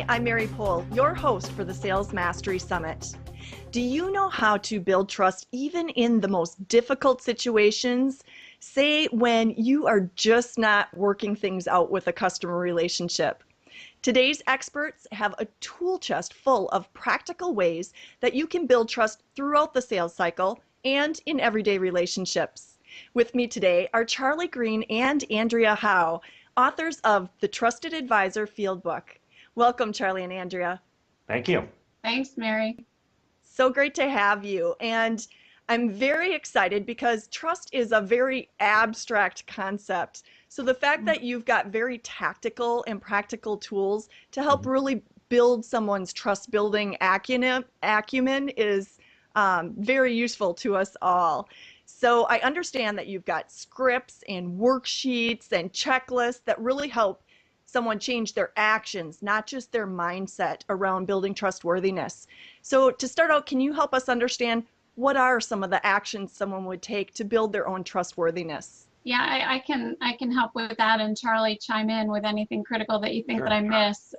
I'm Mary Pohl, your host for the Sales Mastery Summit. Do you know how to build trust even in the most difficult situations? Say when you are just not working things out with a customer relationship. Today's experts have a tool chest full of practical ways that you can build trust throughout the sales cycle and in everyday relationships. With me today are Charlie Green and Andrea Howe, authors of the Trusted Advisor Field Book. Welcome, Charlie and Andrea. Thank you. Thanks, Mary. So great to have you. And I'm very excited because trust is a very abstract concept. So the fact that you've got very tactical and practical tools to help really build someone's trust building acumen is very useful to us all. So I understand that you've got scripts and worksheets and checklists that really help someone change their actions, not just their mindset around building trustworthiness. So to start out, can you help us understand what are some of the actions someone would take to build their own trustworthiness? Yeah, I can help with that, and Charlie, chime in with anything critical that you think Sure. that I miss.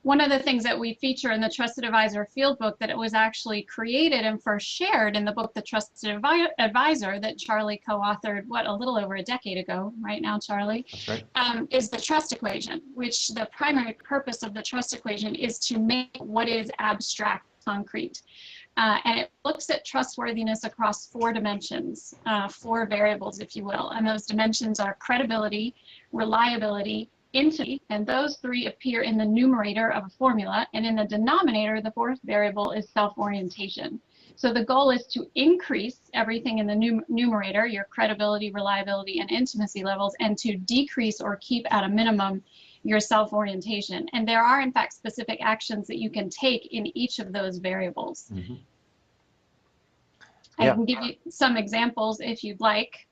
One of the things that we feature in the Trusted Advisor Field Book that it was actually created and first shared in the book, The Trusted Advisor, that Charlie co-authored, a little over a decade ago, right now, Charlie? That's right. Is the trust equation, which the primary purpose of the trust equation is to make what is abstract concrete. And it looks at trustworthiness across four dimensions, four variables, if you will. And those dimensions are credibility, reliability, intimacy, and those three appear in the numerator of a formula. And in the denominator, the fourth variable is self-orientation. So the goal is to increase everything in the numerator, your credibility, reliability, and intimacy levels, and to decrease or keep at a minimum your self-orientation. And there are, in fact, specific actions that you can take in each of those variables. Mm-hmm. I can give you some examples if you'd like.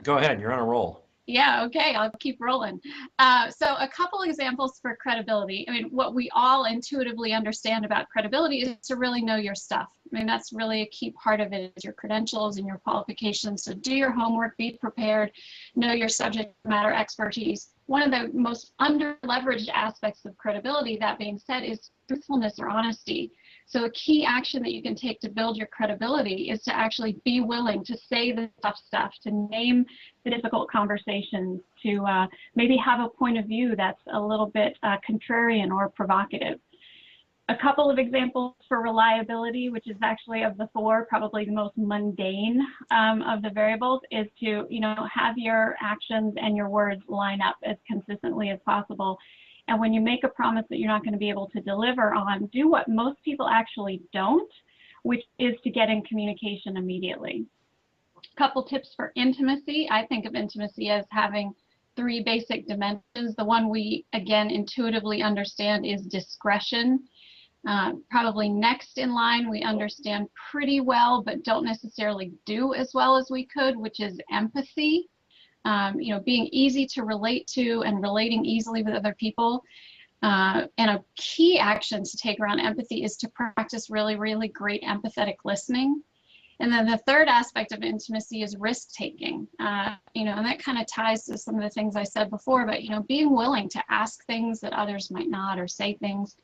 Go ahead, you're on a roll. Yeah, okay, I'll keep rolling. So a couple examples for credibility. I mean, what we all intuitively understand about credibility is to really know your stuff. I mean, that's really a key part of it, is your credentials and your qualifications. So do your homework, be prepared, know your subject matter expertise. One of the most under-leveraged aspects of credibility, that being said, is truthfulness or honesty. So a key action that you can take to build your credibility is to actually be willing to say the tough stuff, to name the difficult conversations, to maybe have a point of view that's a little bit contrarian or provocative. A couple of examples for reliability, which is actually of the four, probably the most mundane of the variables, is to, have your actions and your words line up as consistently as possible. And when you make a promise that you're not going to be able to deliver on, do what most people actually don't, which is to get in communication immediately. A couple tips for intimacy. I think of intimacy as having three basic dimensions. The one we, again, intuitively understand is discretion. Probably next in line, we understand pretty well, but don't necessarily do as well as we could, which is empathy. Being easy to relate to and relating easily with other people. And a key action to take around empathy is to practice really, really great empathetic listening. And then the third aspect of intimacy is risk-taking. And that kind of ties to some of the things I said before, but, being willing to ask things that others might not, or say things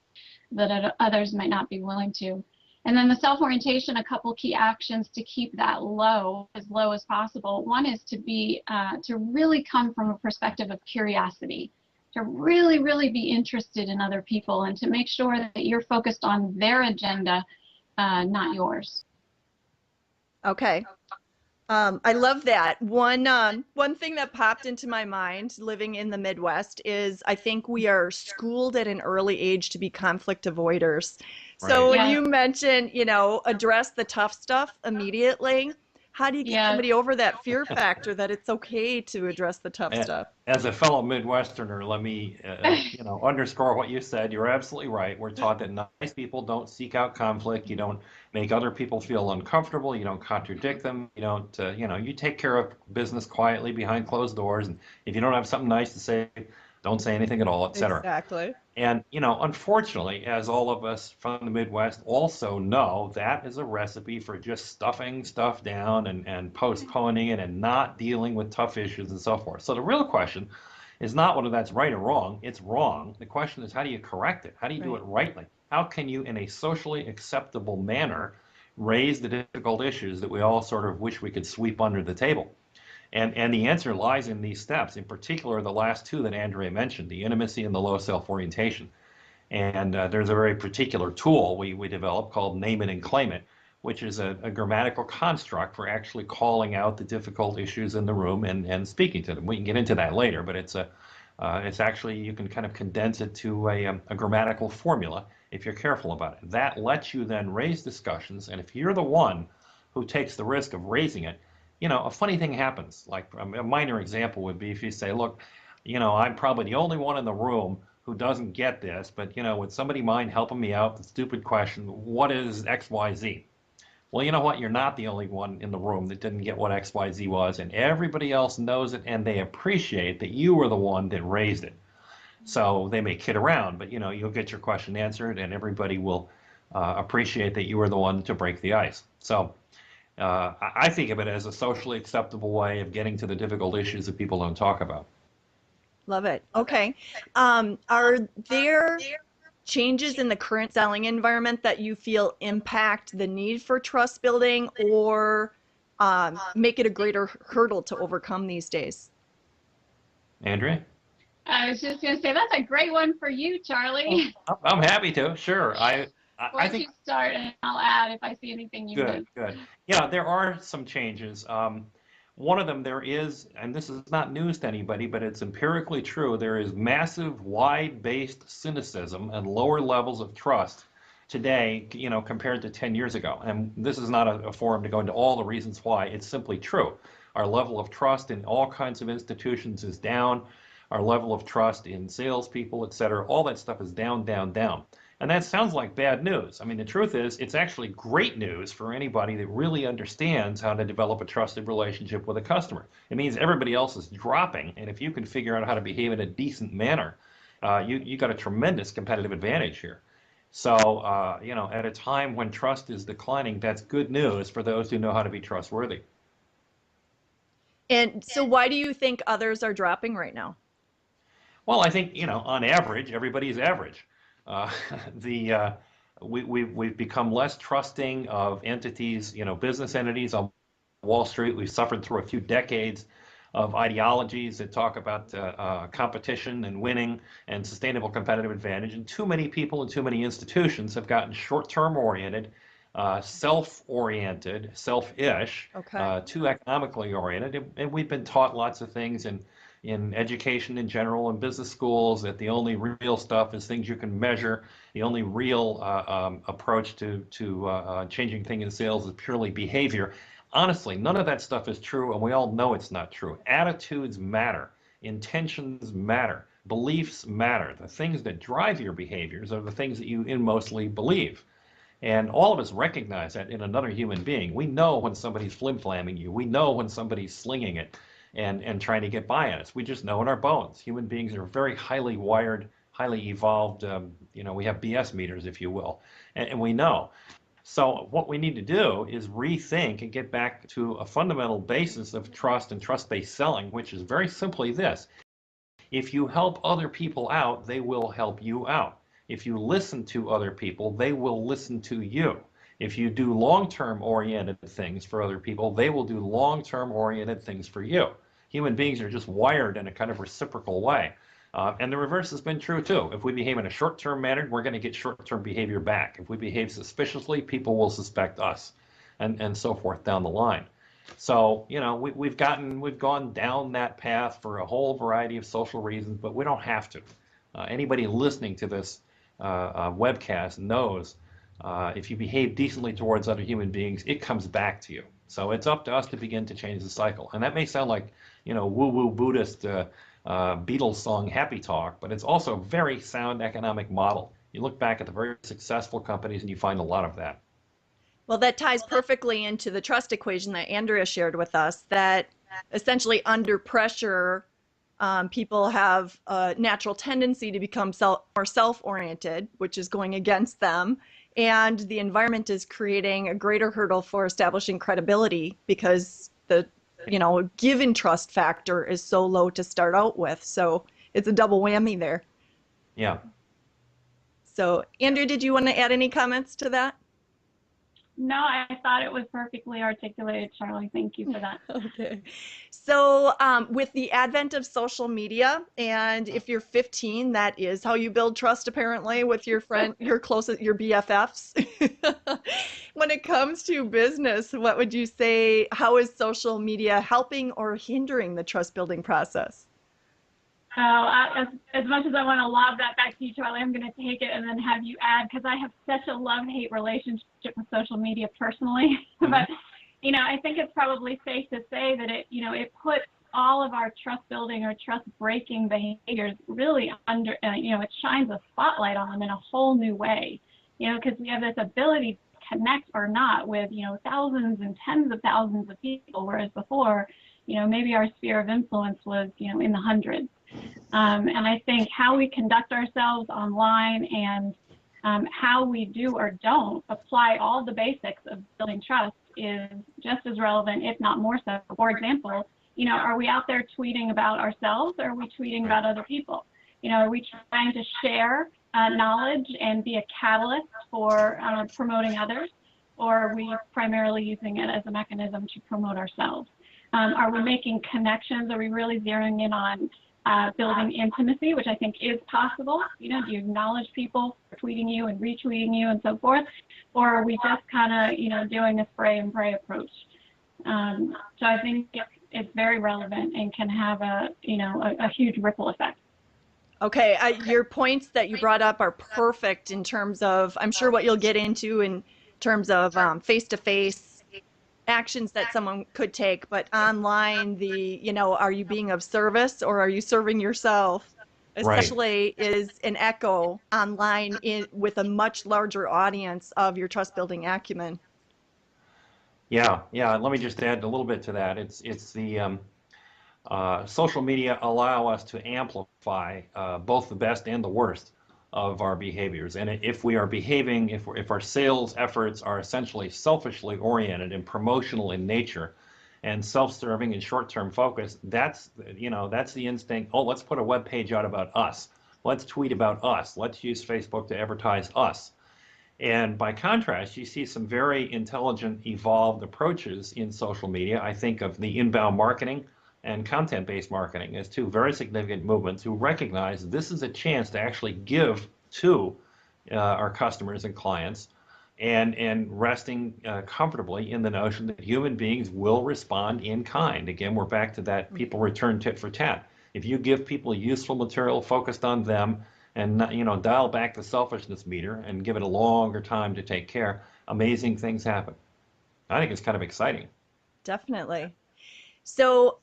that others might not be willing to. And then the self-orientation, a couple key actions to keep that as low as possible. One is to really come from a perspective of curiosity, to really, really be interested in other people, and to make sure that you're focused on their agenda, not yours. Okay. I love that. One thing that popped into my mind living in the Midwest is I think we are schooled at an early age to be conflict avoiders. So when you mention, address the tough stuff immediately, how do you get somebody over that fear factor that it's okay to address the tough stuff? As a fellow Midwesterner, let me, underscore what you said. You're absolutely right. We're taught that nice people don't seek out conflict. You don't make other people feel uncomfortable. You don't contradict them. You don't, you take care of business quietly behind closed doors. And if you don't have something nice to say, don't say anything at all, etc. Exactly. And, unfortunately, as all of us from the Midwest also know, that is a recipe for just stuffing stuff down and postponing it and not dealing with tough issues and so forth. So the real question is not whether that's right or wrong. It's wrong. The question is, how do you correct it? How do you do it rightly? How can you, in a socially acceptable manner, raise the difficult issues that we all sort of wish we could sweep under the table? And the answer lies in these steps, in particular the last two that Andrea mentioned, the intimacy and the low self-orientation. And there's a very particular tool we developed called Name It and Claim It, which is a grammatical construct for actually calling out the difficult issues in the room and speaking to them. We can get into that later, but it's actually, you can kind of condense it to a grammatical formula if you're careful about it. That lets you then raise discussions, and if you're the one who takes the risk of raising it, a funny thing happens. Like a minor example would be if you say, look, I'm probably the only one in the room who doesn't get this, but would somebody mind helping me out with the stupid question, what is XYZ? Well, you know what? You're not the only one in the room that didn't get what XYZ was, and everybody else knows it, and they appreciate that you were the one that raised it. So they may kid around, but you'll get your question answered, and everybody will appreciate that you were the one to break the ice. So I think of it as a socially acceptable way of getting to the difficult issues that people don't talk about. Love it. Okay. Are there changes in the current selling environment that you feel impact the need for trust building or make it a greater hurdle to overcome these days? Andrea? I was just going to say, that's a great one for you, Charlie. I'm happy to. Sure. I think you start, and I'll add if I see anything you need. Good. Yeah, there are some changes. One of them there is, and this is not news to anybody, but it's empirically true, there is massive wide-based cynicism and lower levels of trust today, compared to 10 years ago. And this is not a forum to go into all the reasons why. It's simply true. Our level of trust in all kinds of institutions is down. Our level of trust in salespeople, et cetera, all that stuff is down, down, down. And that sounds like bad news. I mean, the truth is, it's actually great news for anybody that really understands how to develop a trusted relationship with a customer. It means everybody else is dropping, and if you can figure out how to behave in a decent manner, you got a tremendous competitive advantage here. So, at a time when trust is declining, that's good news for those who know how to be trustworthy. And so why do you think others are dropping right now? Well, I think, on average, everybody's average. We've become less trusting of entities, business entities on Wall Street. We've suffered through a few decades of ideologies that talk about competition and winning and sustainable competitive advantage. And too many people and too many institutions have gotten short-term oriented, self-oriented, selfish, too economically oriented. And we've been taught lots of things in education in general and business schools that the only real stuff is things you can measure. The only real approach to changing things in sales is purely behavior. Honestly, none of that stuff is true, and we all know it's not true. Attitudes matter. Intentions matter. Beliefs matter. The things that drive your behaviors are the things that you inmostly believe. And all of us recognize that in another human being. We know when somebody's flim-flamming you. We know when somebody's slinging it and trying to get by on us. We just know in our bones. Human beings are very highly wired, highly evolved. We have BS meters, if you will, and we know. So what we need to do is rethink and get back to a fundamental basis of trust and trust-based selling, which is very simply this. If you help other people out, they will help you out. If you listen to other people, they will listen to you. If you do long-term oriented things for other people, they will do long-term oriented things for you. Human beings are just wired in a kind of reciprocal way. And the reverse has been true too. If we behave in a short-term manner, we're going to get short-term behavior back. If we behave suspiciously, people will suspect us, and so forth down the line. So, we've gone down that path for a whole variety of social reasons, but we don't have to. Anybody listening to this webcast knows if you behave decently towards other human beings, it comes back to you. So it's up to us to begin to change the cycle. And that may sound like, woo-woo Buddhist Beatles song happy talk, but it's also a very sound economic model. You look back at the very successful companies and you find a lot of that. Well, that ties perfectly into the trust equation that Andrea shared with us, that essentially under pressure, people have a natural tendency to become more self-oriented, which is going against them. And the environment is creating a greater hurdle for establishing credibility because the given trust factor is so low to start out with. So it's a double whammy there. Yeah. So Andrea, did you want to add any comments to that? No, I thought it was perfectly articulated, Charlie. Thank you for that. Okay. So with the advent of social media, and if you're 15, that is how you build trust apparently with your friend, your closest, your BFFs. When it comes to business, what would you say, how is social media helping or hindering the trust building process? As much as I want to lob that back to you, Charlie, I'm going to take it and then have you add, because I have such a love-hate relationship with social media personally. Mm-hmm. But, I think it's probably safe to say that it puts all of our trust building or trust breaking behaviors really under, it shines a spotlight on them in a whole new way, because we have this ability to connect or not with, thousands and tens of thousands of people, whereas before, maybe our sphere of influence was, in the hundreds. And I think how we conduct ourselves online and how we do or don't apply all the basics of building trust is just as relevant, if not more so. For example, are we out there tweeting about ourselves, or are we tweeting about other people? Are we trying to share knowledge and be a catalyst for promoting others, or are we primarily using it as a mechanism to promote ourselves? Are we making connections? Are we really zeroing in on building intimacy, which I think is possible? Do you acknowledge people for tweeting you and retweeting you and so forth? Or are we just kind of, doing the spray and pray approach? So I think it's very relevant and can have a huge ripple effect. Okay, your points that you brought up are perfect in terms of, I'm sure what you'll get into in terms of face-to-face actions that someone could take, but online, are you being of service or are you serving yourself? Especially is an echo online with a much larger audience of your trust building acumen. Yeah. Let me just add a little bit to that. It's the social media allow us to amplify both the best and the worst of our behaviors. And if we are behaving, if our sales efforts are essentially selfishly oriented and promotional in nature and self-serving and short-term focused, that's the instinct. Oh, let's put a web page out about us. Let's tweet about us. Let's use Facebook to advertise us. And by contrast, you see some very intelligent, evolved approaches in social media. I think of the inbound marketing and content-based marketing as two very significant movements who recognize this is a chance to actually give to our customers and clients, and resting comfortably in the notion that human beings will respond in kind. Again, we're back to that people return tit for tat. If you give people useful material focused on them and dial back the selfishness meter and give it a longer time to take care, amazing things happen. I think it's kind of exciting. Definitely. So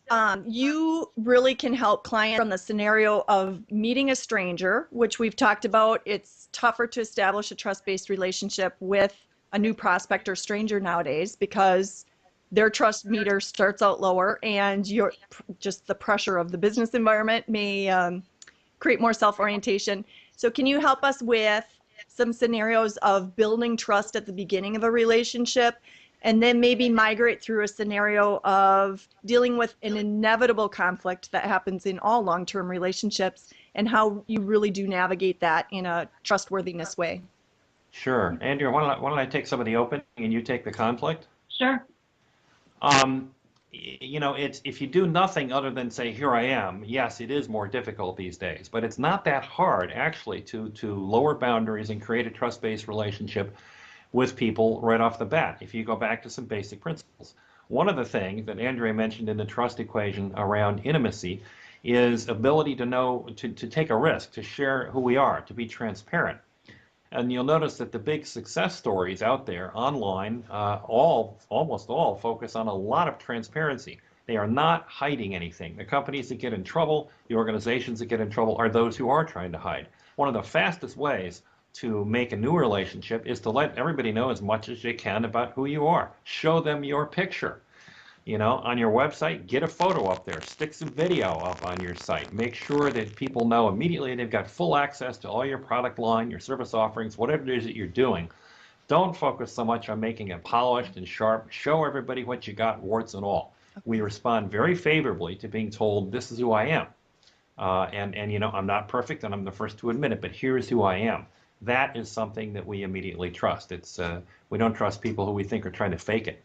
you really can help clients from the scenario of meeting a stranger, which we've talked about. It's tougher to establish a trust-based relationship with a new prospect or stranger nowadays because their trust meter starts out lower, and just the pressure of the business environment may create more self-orientation. So can you help us with some scenarios of building trust at the beginning of a relationship, and then maybe migrate through a scenario of dealing with an inevitable conflict that happens in all long-term relationships, and how you really do navigate that in a trustworthiness way? Sure. Andrea, why don't I take some of the opening and you take the conflict? Sure. It's if you do nothing other than say, here I am, yes, it is more difficult these days, but it's not that hard actually to lower boundaries and create a trust-based relationship with people right off the bat, if you go back to some basic principles. One of the things that Andrea mentioned in the trust equation around intimacy is ability to know, to take a risk, to share who we are, to be transparent. And you'll notice that the big success stories out there online, almost all focus on a lot of transparency. They are not hiding anything. The companies that get in trouble, the organizations that get in trouble, are those who are trying to hide. One of the fastest ways to make a new relationship is to let everybody know as much as you can about who you are. Show them your picture. On your website, get a photo up there, stick some video up on your site. Make sure that people know immediately they've got full access to all your product line, your service offerings, whatever it is that you're doing. Don't focus so much on making it polished and sharp. Show everybody what you got, warts and all. we respond very favorably to being told, this is who I am. And you know, I'm not perfect, and I'm the first to admit it, but here's who I am. That is something that we immediately trust. We don't trust people who we think are trying to fake it.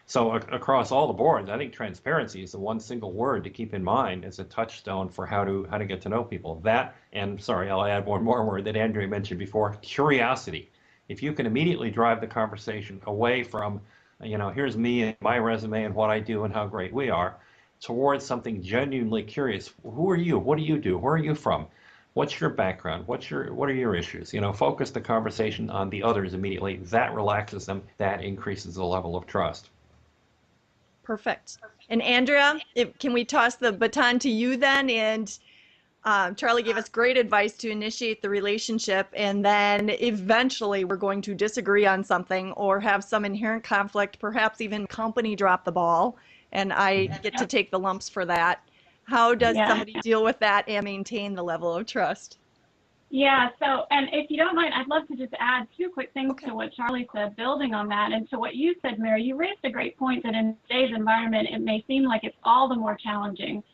So across all the boards, I think transparency is the one single word to keep in mind as a touchstone for how to get to know people. That, and sorry, I'll add one more word that Andrea mentioned before, curiosity. If you can immediately drive the conversation away from, you know, here's me and my resume and what I do and how great we are, towards something genuinely curious. Who are you? What do you do? Where are you from? What's your background? What are your issues? You know, focus the conversation on the others immediately. That relaxes them. That increases the level of trust. Perfect. And Andrea, can we toss the baton to you then? And Charlie gave us great advice to initiate the relationship, and then eventually we're going to disagree on something or have some inherent conflict, perhaps even company drop the ball, and I get to take the lumps for that. How does somebody deal with that and maintain the level of trust? Yeah, so, and if you don't mind, I'd love to just add two quick things to what Charlie said, building on that, and to what you said, Mary. You raised a great point that in today's environment, it may seem like it's all the more challenging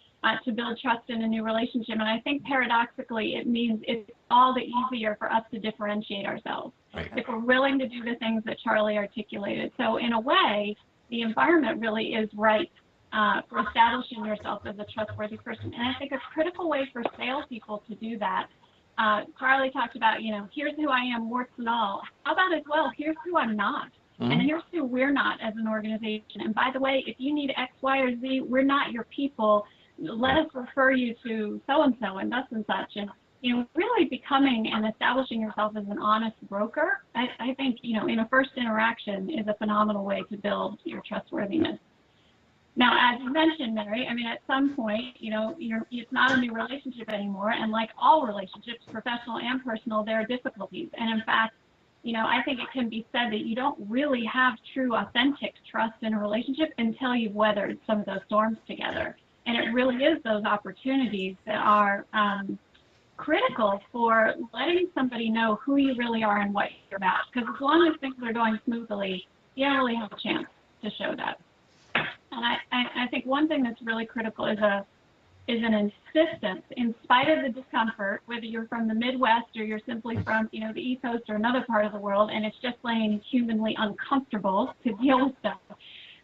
to build trust in a new relationship. And I think paradoxically, it means it's all the easier for us to differentiate ourselves if we're willing to do the things that Charlie articulated. So in a way, the environment really is right for establishing yourself as a trustworthy person. And I think a critical way for salespeople to do that, Charlie talked about, you know, here's who I am, warts and all. How about as well, here's who I'm not. And here's who we're not as an organization. And by the way, if you need X, Y, or Z, we're not your people. Let us refer you to so-and-so and thus and such. And, you know, really becoming and establishing yourself as an honest broker, I think, you know, in a first interaction is a phenomenal way to build your trustworthiness. Now, as you mentioned, Mary, I mean, at some point, you know, it's not a new relationship anymore. And like all relationships, professional and personal, there are difficulties. And in fact, you know, I think it can be said that you don't really have true, authentic trust in a relationship until you've weathered some of those storms together. And it really is those opportunities that are critical for letting somebody know who you really are and what you're about. Because as long as things are going smoothly, you don't really have a chance to show that. And I think one thing that's really critical is an insistence, in spite of the discomfort, whether you're from the Midwest or you're simply from, you know, the East Coast or another part of the world, and it's just plain humanly uncomfortable to deal with stuff,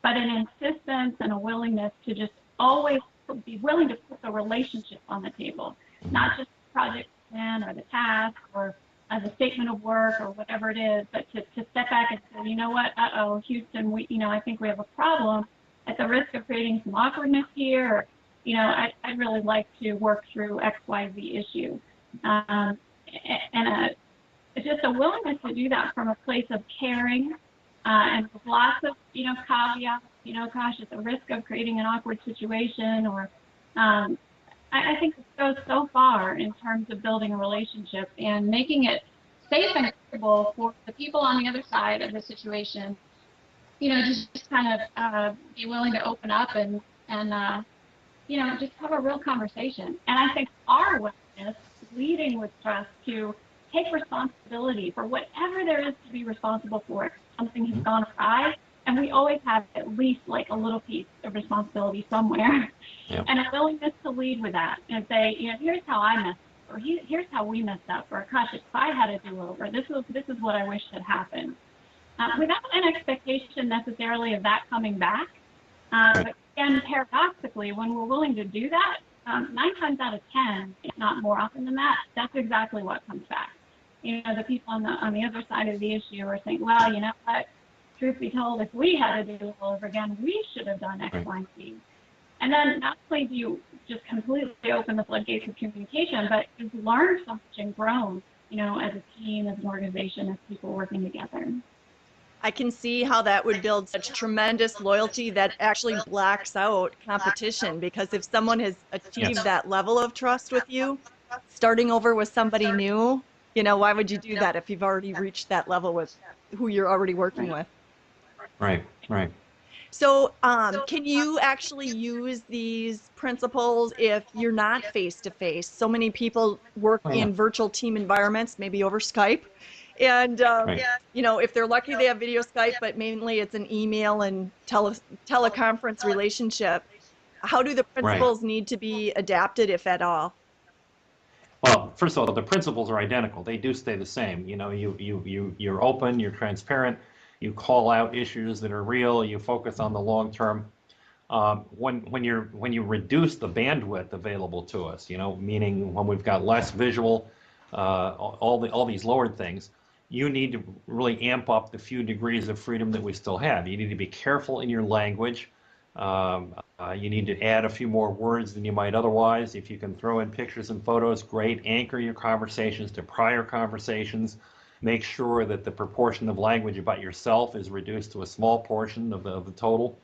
but an insistence and a willingness to just always be willing to put the relationship on the table, not just the project plan or the task or the statement of work or whatever it is, but to step back and say, you know what, Houston, I think we have a problem. At the risk of creating some awkwardness here, or, you know, I'd really like to work through XYZ issue. Just a willingness to do that from a place of caring and with lots of, you know, caveats, you know, gosh, at the risk of creating an awkward situation, or I think it goes so far in terms of building a relationship and making it safe and comfortable for the people on the other side of the situation, you know, just kind of be willing to open up and you know, just have a real conversation. And I think our willingness, leading with trust, to take responsibility for whatever there is to be responsible for if something has gone awry, and we always have at least like a little piece of responsibility somewhere, and a willingness to lead with that and say, you know, here's how I messed up, or here's how we messed up, or gosh, if I had a do-over, this is what I wish had happened. Without an expectation necessarily of that coming back. But again, paradoxically, when we're willing to do that, 9 times out of 10, if not more often than that, that's exactly what comes back. You know, the people on the other side of the issue are saying, well, you know what, truth be told, if we had to do it all over again, we should have done X, Y, and Z. And then not only do you just completely open the floodgates of communication, but you've learned so much and grown, you know, as a team, as an organization, as people working together. I can see how that would build such tremendous loyalty that actually blacks out competition, because if someone has achieved that level of trust with you, starting over with somebody new, you know, why would you do that if you've already reached that level with who you're already working with? Right. So can you actually use these principles if you're not face-to-face? So many people work in virtual team environments, maybe over Skype, And, Right. you know, if they're lucky, they have video Skype, but mainly it's an email and teleconference relationship. How do the Right. principles need to be adapted, if at all? Well, first of all, the principles are identical. They do stay the same. You know, you're open, you're transparent, you call out issues that are real, you focus on the long term. When you reduce the bandwidth available to us, you know, meaning when we've got less visual, all these lowered things, you need to really amp up the few degrees of freedom that we still have. You need to be careful in your language. You need to add a few more words than you might otherwise. If you can throw in pictures and photos, great. Anchor your conversations to prior conversations. Make sure that the proportion of language about yourself is reduced to a small portion of the total.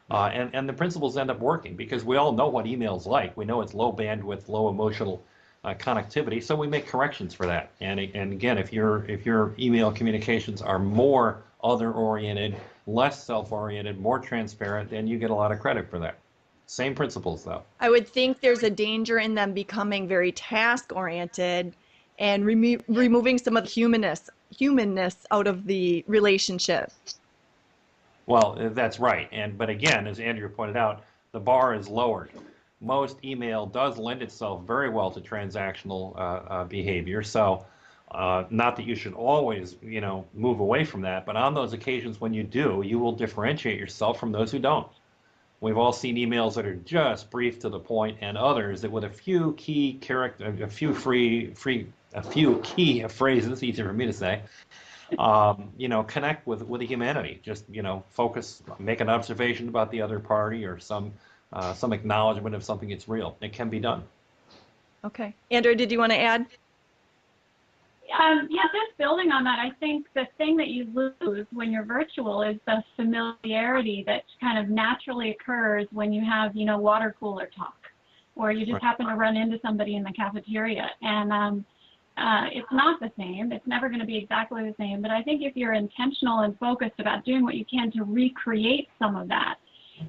And the principles end up working because we all know what email's like. We know it's low bandwidth, low emotional connectivity, so we make corrections for that. And again, if your email communications are more other-oriented, less self-oriented, more transparent, then you get a lot of credit for that. Same principles, though. I would think there's a danger in them becoming very task-oriented and removing some of the humanness out of the relationship. Well, that's right. But again, as Andrea pointed out, the bar is lowered. Most email does lend itself very well to transactional behavior. So, not that you should always, you know, move away from that, but on those occasions when you do, you will differentiate yourself from those who don't. We've all seen emails that are just brief to the point, and others that with a few key character, a few key phrases, easy for me to say, you know, connect with the humanity. Just, you know, focus, make an observation about the other party or some acknowledgement of something that's real. It can be done. Okay. Andrea, did you want to add? Yeah, just building on that, I think the thing that you lose when you're virtual is the familiarity that kind of naturally occurs when you have, you know, water cooler talk, or you just Right. happen to run into somebody in the cafeteria. And it's not the same. It's never going to be exactly the same. But I think if you're intentional and focused about doing what you can to recreate some of that,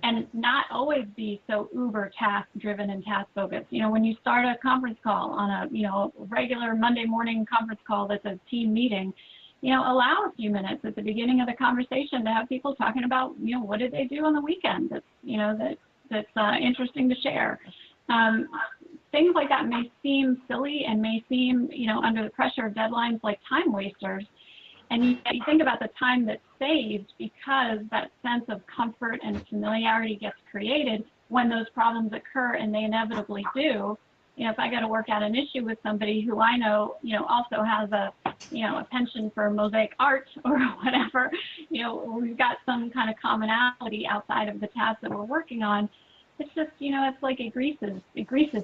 and not always be so uber task driven and task focused. You know, when you start a conference call on a, you know, regular Monday morning conference call that's a team meeting, you know, allow a few minutes at the beginning of the conversation to have people talking about, you know, what did they do on the weekend that's, you know, that's interesting to share. Things like that may seem silly and may seem, you know, under the pressure of deadlines like time wasters. And you think about the time that's saved because that sense of comfort and familiarity gets created when those problems occur, and they inevitably do. You know, if I got to work out an issue with somebody who I know, you know, also has a, you know, a penchant for mosaic art or whatever, you know, we've got some kind of commonality outside of the task that we're working on. It's just, you know, it's like it greases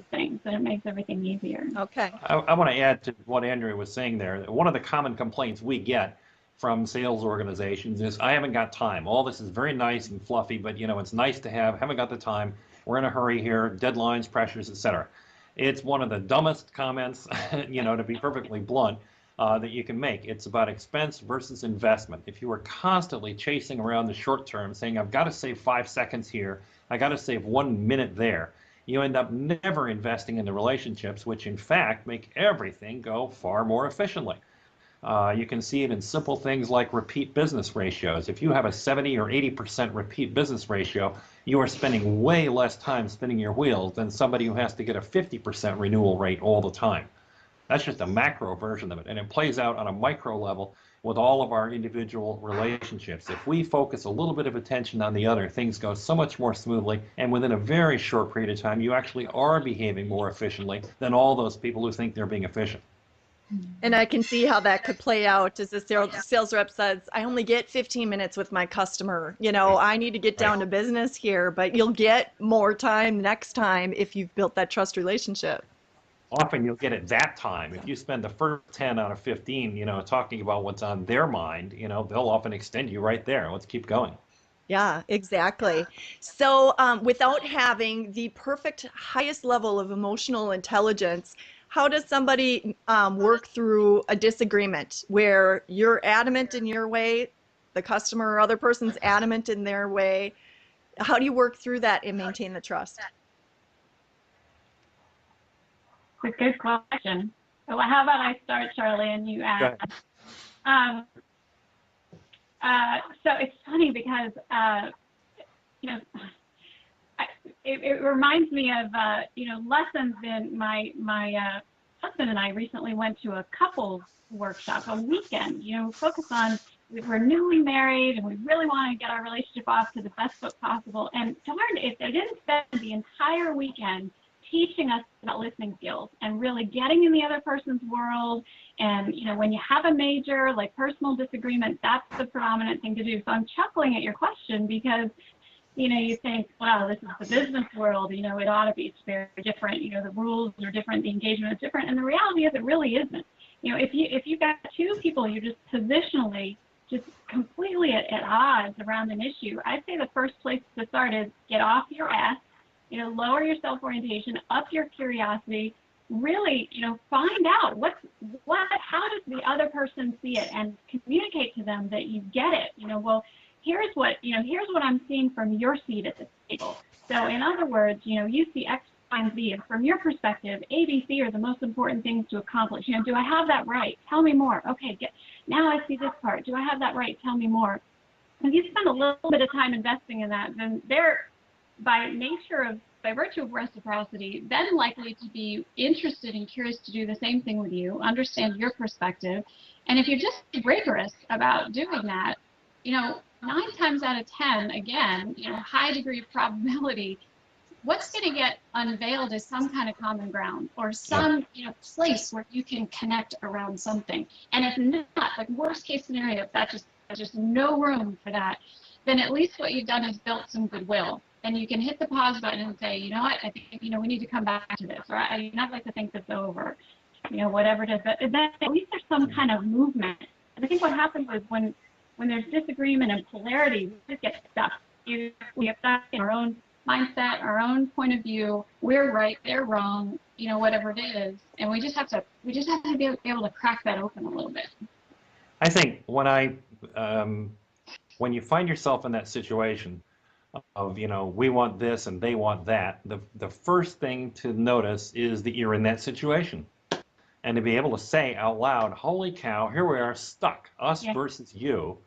things, and it makes everything easier. Okay. I want to add to what Andrea was saying there. One of the common complaints we get from sales organizations is, I haven't got time. All this is very nice and fluffy, but, you know, it's nice to have, haven't got the time. We're in a hurry here, deadlines, pressures, etc. It's one of the dumbest comments, you know, to be perfectly blunt, that you can make. It's about expense versus investment. If you were constantly chasing around the short term, saying, I've got to save 5 seconds here, I got to save 1 minute there, you end up never investing in the relationships, which in fact make everything go far more efficiently. You can see it in simple things like repeat business ratios. If you have a 70 or 80% repeat business ratio, you are spending way less time spinning your wheels than somebody who has to get a 50% renewal rate all the time. That's just a macro version of it, and it plays out on a micro level with all of our individual relationships. If we focus a little bit of attention on the other, things go so much more smoothly, and within a very short period of time, you actually are behaving more efficiently than all those people who think they're being efficient. And I can see how that could play out as the sales rep says, I only get 15 minutes with my customer. You know, I need to get down to business here, but you'll get more time next time if you've built that trust relationship. Often you'll get it that time. If you spend the first 10 out of 15, you know, talking about what's on their mind, you know, they'll often extend you right there. Let's keep going. Yeah, exactly. So without having the perfect highest level of emotional intelligence, how does somebody work through a disagreement where you're adamant in your way, the customer or other person's adamant in their way? How do you work through that and maintain the trust? It's a good question. So how about I start, Charlie, and you add? Um, so it's funny because, you know, it reminds me of, you know, lessons in my husband and I recently went to a couples workshop, a weekend, you know, focused on, we're newly married and we really want to get our relationship off to the best foot possible. And darn, if they didn't spend the entire weekend teaching us about listening skills and really getting in the other person's world. And, you know, when you have a major, like, personal disagreement, that's the predominant thing to do. So I'm chuckling at your question because, you know, you think, wow, this is the business world, you know, it ought to be very different, you know, the rules are different, the engagement is different, and the reality is it really isn't. You know, if you've got two people, you're just positionally just completely at odds around an issue, I'd say the first place to start is get off your ass, you know, lower your self-orientation, up your curiosity, really, you know, find out how does the other person see it, and communicate to them that you get it. You know, well, here's what I'm seeing from your seat at the table. So in other words, you know, you see X, Y, and Z, and from your perspective, A, B, C are the most important things to accomplish. You know, do I have that right? Tell me more. Okay, now I see this part. Do I have that right? Tell me more. If you spend a little bit of time investing in that, then they're, by virtue of reciprocity, then likely to be interested and curious to do the same thing with you, understand your perspective. And if you're just rigorous about doing that, you know, 9 times out of 10, again, you know, high degree of probability, what's going to get unveiled is some kind of common ground or some, you know, place where you can connect around something. And if not, like, worst case scenario, if there's just no room for that, then at least what you've done is built some goodwill. And you can hit the pause button and say, you know what, I think, you know, we need to come back to this, or I'd not like to think this over, you know, whatever it is. But then at least there's some kind of movement. And I think what happens is when there's disagreement and polarity, we just get stuck. We get stuck in our own mindset, our own point of view. We're right, they're wrong, you know, whatever it is. And we just have to be able to crack that open a little bit. I think when you find yourself in that situation of, you know, we want this and they want that, the first thing to notice is that you're in that situation. And to be able to say out loud, holy cow, here we are stuck, us versus you.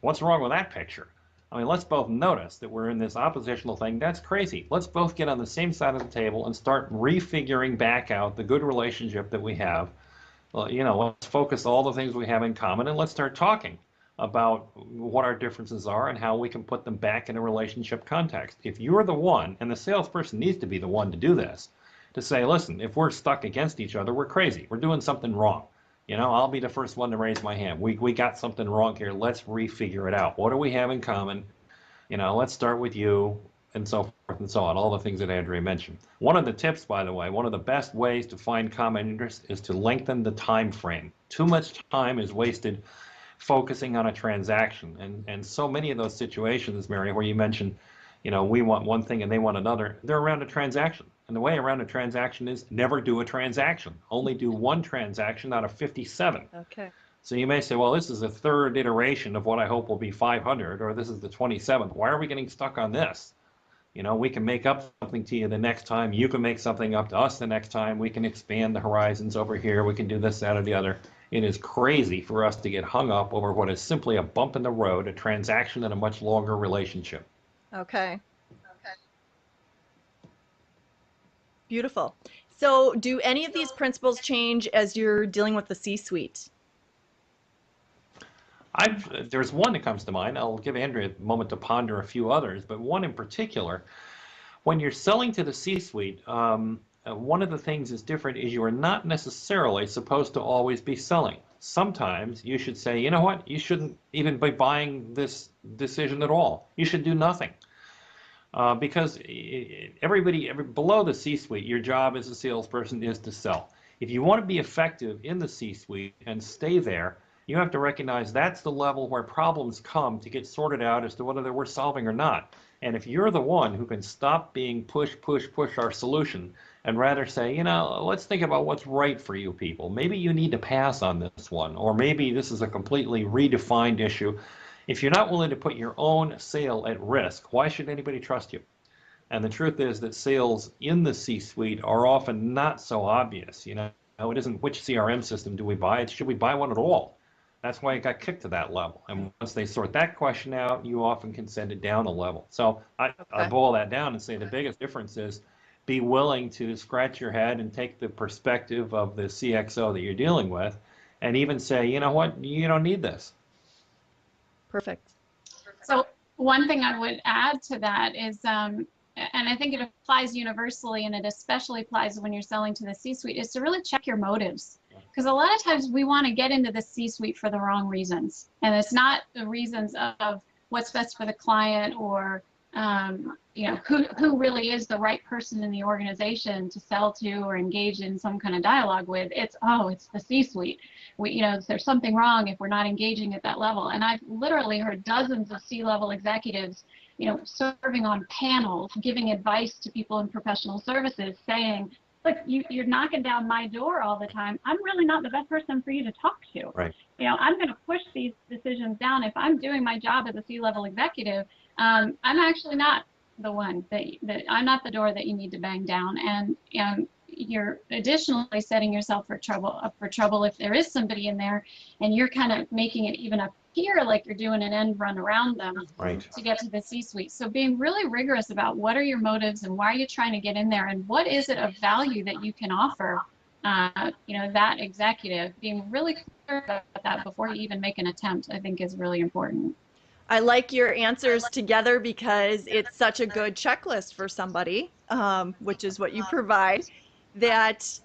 What's wrong with that picture? I mean, let's both notice that we're in this oppositional thing. That's crazy. Let's both get on the same side of the table and start refiguring back out the good relationship that we have. Well, you know, let's focus all the things we have in common and let's start talking about what our differences are and how we can put them back in a relationship context. If you're the one, and the salesperson needs to be the one to do this, to say, listen, if we're stuck against each other, we're crazy. We're doing something wrong. You know, I'll be the first one to raise my hand. We got something wrong here. Let's refigure it out. What do we have in common? You know, let's start with you, and so forth and so on, all the things that Andrea mentioned. One of the tips, by the way, one of the best ways to find common interest is to lengthen the time frame. Too much time is wasted focusing on a transaction. And so many of those situations, Mary, where you mentioned, you know, we want one thing and they want another, they're around a transaction. And the way around a transaction is never do a transaction. Only do one transaction out of 57. Okay. So you may say, well, this is the third iteration of what I hope will be 500, or this is the 27th. Why are we getting stuck on this? You know, we can make up something to you the next time. You can make something up to us the next time. We can expand the horizons over here. We can do this, that, or the other. It is crazy for us to get hung up over what is simply a bump in the road, a transaction in a much longer relationship. Okay. Beautiful. So do any of these principles change as you're dealing with the C-suite? There's one that comes to mind. I'll give Andrea a moment to ponder a few others, but one in particular, when you're selling to the C-suite, one of the things that's different is you are not necessarily supposed to always be selling. Sometimes you should say, you know what, you shouldn't even be buying this decision at all. You should do nothing. Because everybody below the C-suite, your job as a salesperson is to sell. If you want to be effective in the C-suite and stay there, you have to recognize that's the level where problems come to get sorted out as to whether they're worth solving or not. And if you're the one who can stop being push our solution and rather say, you know, let's think about what's right for you people. Maybe you need to pass on this one, or maybe this is a completely redefined issue. If you're not willing to put your own sale at risk, why should anybody trust you? And the truth is that sales in the C-suite are often not so obvious. You know, it isn't which CRM system do we buy, it's should we buy one at all? That's why it got kicked to that level. And once they sort that question out, you often can send it down a level. So I Okay. boil that down and say the biggest difference is be willing to scratch your head and take the perspective of the CXO that you're dealing with and even say, you know what, you don't need this. Perfect. So one thing I would add to that is, and I think it applies universally, and it especially applies when you're selling to the C-suite, is to really check your motives. Because a lot of times we want to get into the C-suite for the wrong reasons. And it's not the reasons of what's best for the client or, you know, who really is the right person in the organization to sell to or engage in some kind of dialogue with. It's, oh, it's the C-suite. You know, there's something wrong if we're not engaging at that level. And I've literally heard dozens of C-level executives, you know, serving on panels, giving advice to people in professional services, saying, look, you're knocking down my door all the time. I'm really not the best person for you to talk to. Right. You know, I'm going to push these decisions down. If I'm doing my job as a C-level executive, I'm actually not the one that I'm not the door that you need to bang down. And you're additionally setting yourself up for trouble if there is somebody in there and you're kind of making it even appear like you're doing an end run around them to get to the C-suite. So being really rigorous about what are your motives and why are you trying to get in there and what is it of value that you can offer, you know, that executive. Being really clear about that before you even make an attempt, I think, is really important. I like your answers together because it's such a good checklist for somebody, which is what you provide, that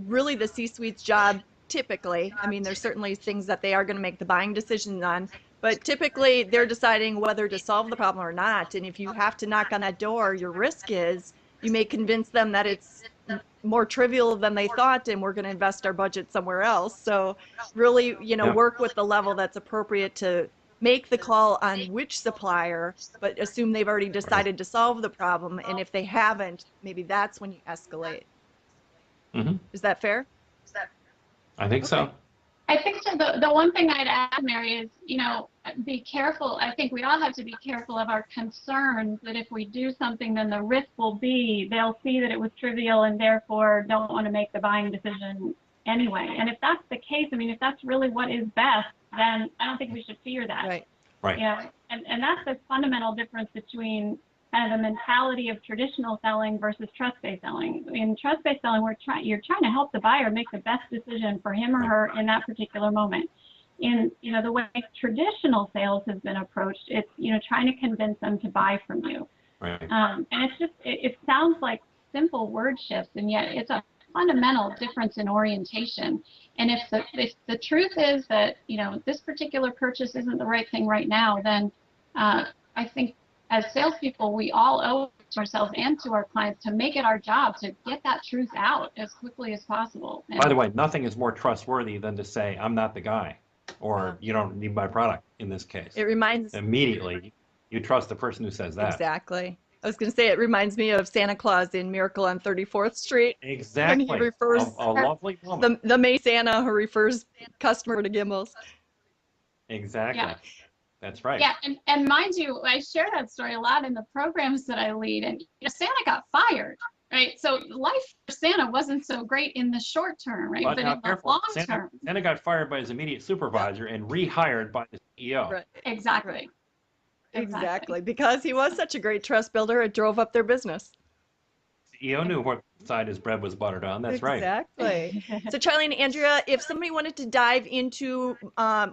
really the C-suite's job typically, I mean, there's certainly things that they are going to make the buying decisions on, but typically they're deciding whether to solve the problem or not. And if you have to knock on that door, your risk is you may convince them that it's more trivial than they thought and we're going to invest our budget somewhere else. So really, you know, work with the level that's appropriate to make the call on which supplier, but assume they've already decided to solve the problem. And if they haven't, maybe that's when you escalate. Mm-hmm. Is that fair? I think so. I think so. The one thing I'd add, Mary, is, you know, be careful. I think we all have to be careful of our concerns that if we do something, then the risk will be they'll see that it was trivial and therefore don't want to make the buying decision anyway. And if that's the case, I mean, if that's really what is best, then I don't think we should fear that. Right. Right. You know, and that's the fundamental difference between kind of the mentality of traditional selling versus trust-based selling. In trust-based selling, you're trying to help the buyer make the best decision for him or her in that particular moment. In, you know, the way traditional sales has been approached, it's, you know, trying to convince them to buy from you. Right. And it's just, it sounds like simple word shifts, and yet it's a fundamental difference in orientation. And if the truth is that, you know, this particular purchase isn't the right thing right now, then I think as salespeople, we all owe it to ourselves and to our clients to make it our job to get that truth out as quickly as possible. And by the way, nothing is more trustworthy than to say, I'm not the guy, or you don't need my product in this case. It reminds Immediately, you trust the person who says that. Exactly. I was going to say it reminds me of Santa Claus in Miracle on 34th Street. Exactly. When he refers a lovely woman. the May Santa who refers customer to Gimbals. Exactly. Yeah. That's right. Yeah, and mind you, I share that story a lot in the programs that I lead. And, you know, Santa got fired, right? So life for Santa wasn't so great in the short term, right? But in the long term. Santa got fired by his immediate supervisor and rehired by the CEO. Right. Exactly. Exactly. Because he was such a great trust builder, it drove up their business. CEO knew what side his bread was buttered on. That's right. Exactly. So Charlie and Andrea, if somebody wanted to dive into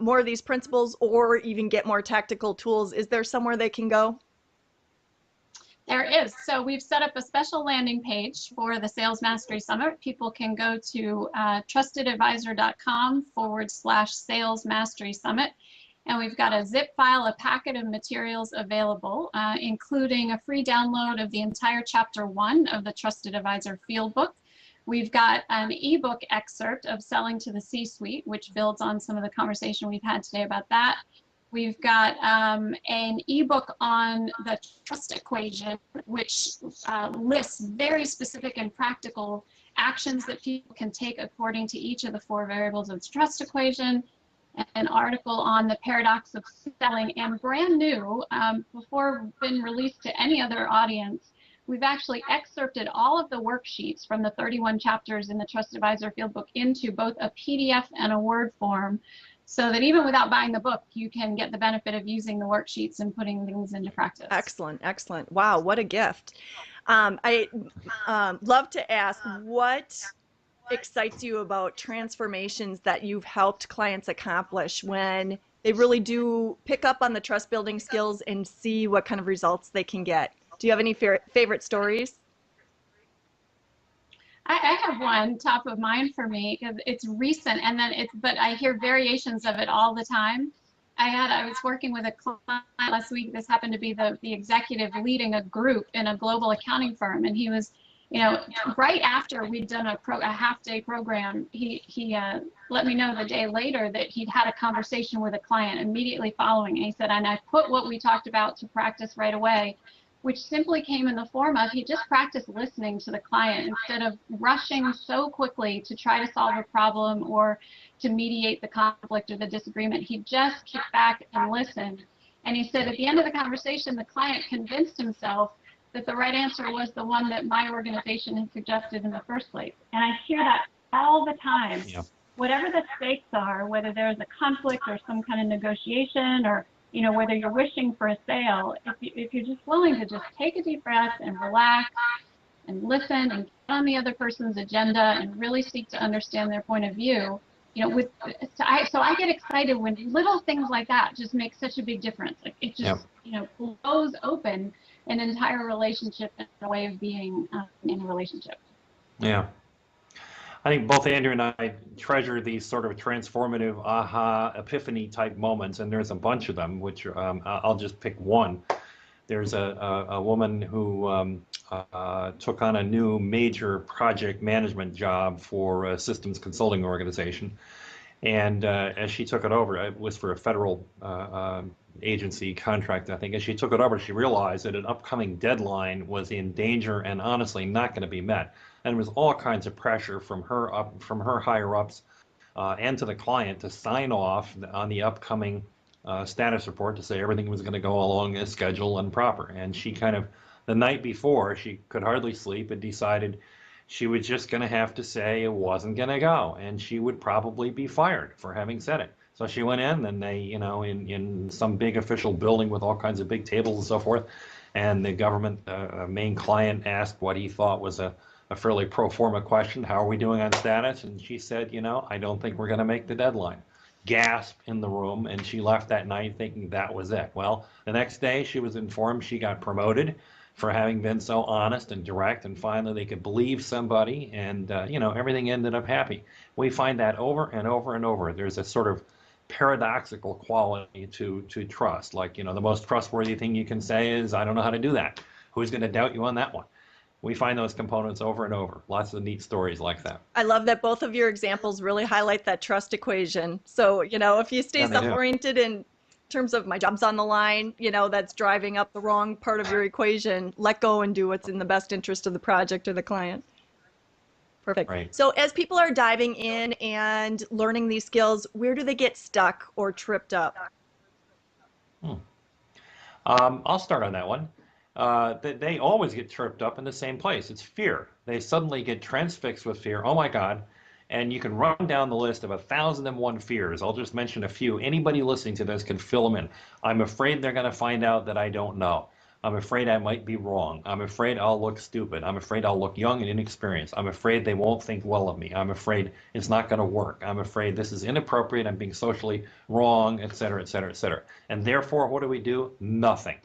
more of these principles or even get more tactical tools, is there somewhere they can go? There is. So we've set up a special landing page for the Sales Mastery Summit. People can go to trustedadvisor.com/Sales Mastery Summit. And we've got a zip file, a packet of materials available, including a free download of the entire chapter 1 of the Trusted Advisor Field Book. We've got an ebook excerpt of Selling to the C-Suite, which builds on some of the conversation we've had today about that. We've got an ebook on the trust equation, which lists very specific and practical actions that people can take according to each of the 4 variables of the trust equation. An article on the paradox of selling, and brand new, before been released to any other audience, we've actually excerpted all of the worksheets from the 31 chapters in the Trusted Advisor Field Book into both a PDF and a Word form so that even without buying the book, you can get the benefit of using the worksheets and putting things into practice. Excellent, excellent. Wow, what a gift. I love to ask, what excites you about transformations that you've helped clients accomplish when they really do pick up on the trust building skills and see what kind of results they can get? Do you have any favorite stories? I have one top of mind for me because it's recent, and then but I hear variations of it all the time. I was working with a client last week. This happened to be the executive leading a group in a global accounting firm, and he was, right after we'd done a half-day program, he let me know the day later that he'd had a conversation with a client immediately following, and he said, and I put what we talked about to practice right away, which simply came in the form of he just practiced listening to the client instead of rushing so quickly to try to solve a problem or to mediate the conflict or the disagreement. He just kicked back and listened. And he said at the end of the conversation, the client convinced himself that the right answer was the one that my organization had suggested in the first place. And I hear that all the time. Yeah. Whatever the stakes are, whether there's a conflict or some kind of negotiation, or whether you're wishing for a sale, if you're just willing to just take a deep breath and relax and listen and get on the other person's agenda and really seek to understand their point of view, so I get excited when little things like that just make such a big difference. Like it just, blows open an entire relationship and a way of being in a relationship. Yeah. I think both Andrew and I treasure these sort of transformative aha epiphany type moments, and there's a bunch of them, which I'll just pick one. There's a woman who took on a new major project management job for a systems consulting organization. And as she took it over, it was for a federal agency contract, I think. As she took it over, she realized that an upcoming deadline was in danger and honestly not going to be met. And there was all kinds of pressure from her higher ups and to the client to sign off on the upcoming status report to say everything was going to go along as scheduled and proper. And she kind of, the night before, she could hardly sleep and decided she was just going to have to say it wasn't going to go, and she would probably be fired for having said it. So she went in, and they, in some big official building with all kinds of big tables and so forth, and the government main client asked what he thought was a fairly pro forma question: how are we doing on status? And she said, I don't think we're going to make the deadline. Gasp in the room, and she left that night thinking that was it. Well, the next day she was informed she got promoted for having been so honest and direct, and finally they could believe somebody, and everything ended up happy. We find that over and over and over. There's a sort of paradoxical quality to trust. Like, the most trustworthy thing you can say is, I don't know how to do that. Who's going to doubt you on that one? We find those components over and over. Lots of neat stories like that. I love that both of your examples really highlight that trust equation. So, if you stay self-oriented in terms of my job's on the line, that's driving up the wrong part of your equation, let go and do what's in the best interest of the project or the client. Perfect. Right. So as people are diving in and learning these skills, where do they get stuck or tripped up? I'll start on that one. They always get tripped up in the same place. It's fear. They suddenly get transfixed with fear. Oh my God. And you can run down the list of 1,001 fears. I'll just mention a few. Anybody listening to this can fill them in. I'm afraid they're going to find out that I don't know. I'm afraid I might be wrong. I'm afraid I'll look stupid. I'm afraid I'll look young and inexperienced. I'm afraid they won't think well of me. I'm afraid it's not going to work. I'm afraid this is inappropriate. I'm being socially wrong, et cetera, et cetera, et cetera. And therefore, what do? Nothing.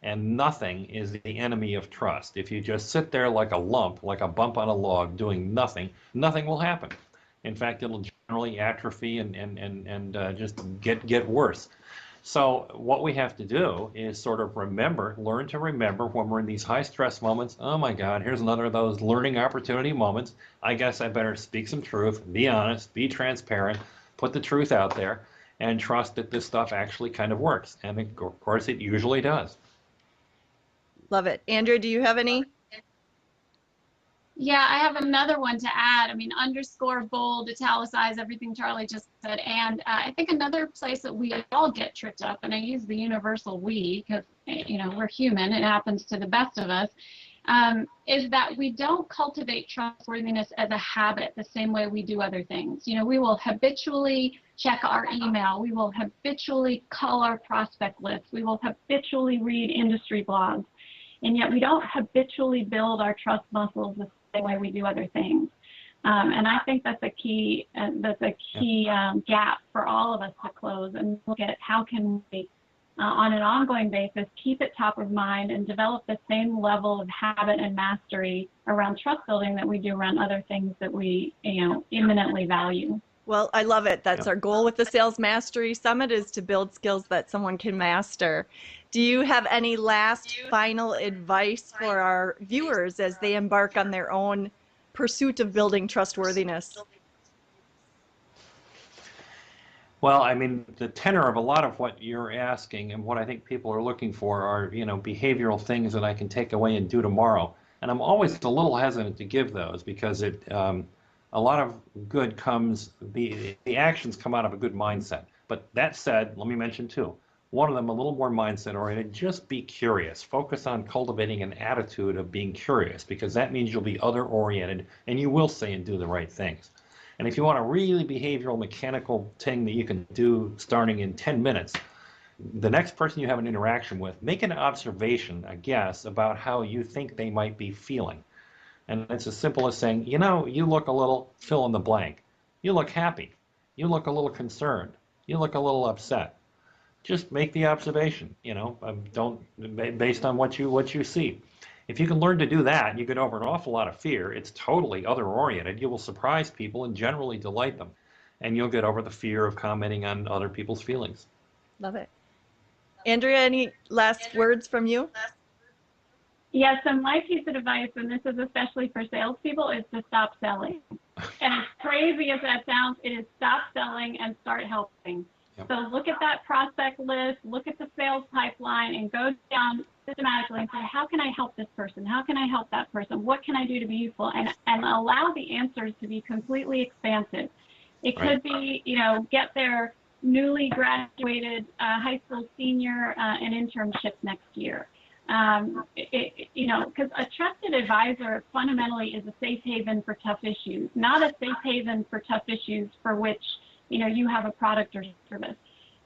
And nothing is the enemy of trust. If you just sit there like a lump, like a bump on a log, doing nothing, nothing will happen. In fact, it'll generally atrophy and just get worse. So what we have to do is sort of learn to remember when we're in these high stress moments. Oh my God, here's another of those learning opportunity moments. I guess I better speak some truth, be honest, be transparent, put the truth out there, and trust that this stuff actually kind of works. And of course, it usually does. Love it. Andrea, do you have any? Yeah, I have another one to add. I mean, underscore, bold, italicize everything Charlie just said. And I think another place that we all get tripped up, and I use the universal we because, we're human, it happens to the best of us, is that we don't cultivate trustworthiness as a habit the same way we do other things. You know, we will habitually check our email. We will habitually call our prospect list. We will habitually read industry blogs. And yet we don't habitually build our trust muscles the same way we do other things. And I think that's a key gap for all of us to close and look at how can we, on an ongoing basis, keep it top of mind and develop the same level of habit and mastery around trust building that we do around other things that we, imminently value. Well, I love it. That's our goal with the Sales Mastery Summit, is to build skills that someone can master. Do you have any last final advice for our viewers as they embark on their own pursuit of building trustworthiness? Well, I mean, the tenor of a lot of what you're asking and what I think people are looking for are, behavioral things that I can take away and do tomorrow. And I'm always a little hesitant to give those because a lot of good comes, the actions come out of a good mindset. But that said, let me mention two. One of them, a little more mindset oriented, just be curious. Focus on cultivating an attitude of being curious, because that means you'll be other oriented and you will say and do the right things. And if you want a really behavioral, mechanical thing that you can do starting in 10 minutes, the next person you have an interaction with, make an observation, a guess about how you think they might be feeling. And it's as simple as saying, you look a little fill in the blank. You look happy. You look a little concerned. You look a little upset. Just make the observation, based on what you see. If you can learn to do that, you get over an awful lot of fear. It's totally other-oriented. You will surprise people and generally delight them. And you'll get over the fear of commenting on other people's feelings. Love it. Andrea, any last words from you? Yes, so my piece of advice, and this is especially for salespeople, is to stop selling. And as crazy as that sounds, it is stop selling and start helping. Yep. So look at that prospect list, look at the sales pipeline, and go down systematically and say, how can I help this person? How can I help that person? What can I do to be useful? And allow the answers to be completely expansive. It could be, get their newly graduated high school senior an internship next year. Because a trusted advisor fundamentally is a safe haven for tough issues, not a safe haven for tough issues for which, you have a product or service.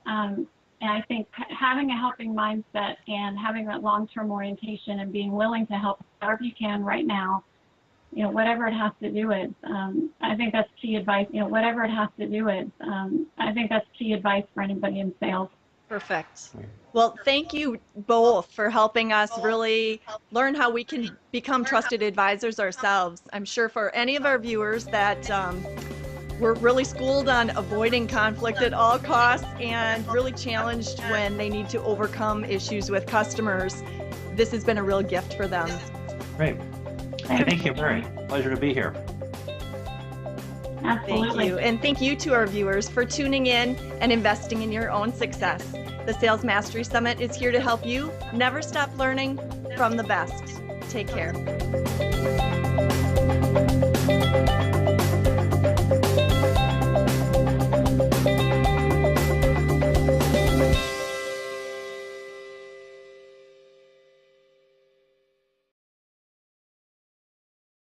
And I think having a helping mindset and having that long-term orientation and being willing to help however you can right now, whatever it has to do with, I think that's key advice, whatever it has to do with, I think that's key advice for anybody in sales. Perfect. Well, thank you both for helping us really learn how we can become trusted advisors ourselves. I'm sure for any of our viewers that we're really schooled on avoiding conflict at all costs and really challenged when they need to overcome issues with customers. This has been a real gift for them. Great. Thank you, Mary. Pleasure to be here. Absolutely. Thank you. And thank you to our viewers for tuning in and investing in your own success. The Sales Mastery Summit is here to help you never stop learning from the best. Take care.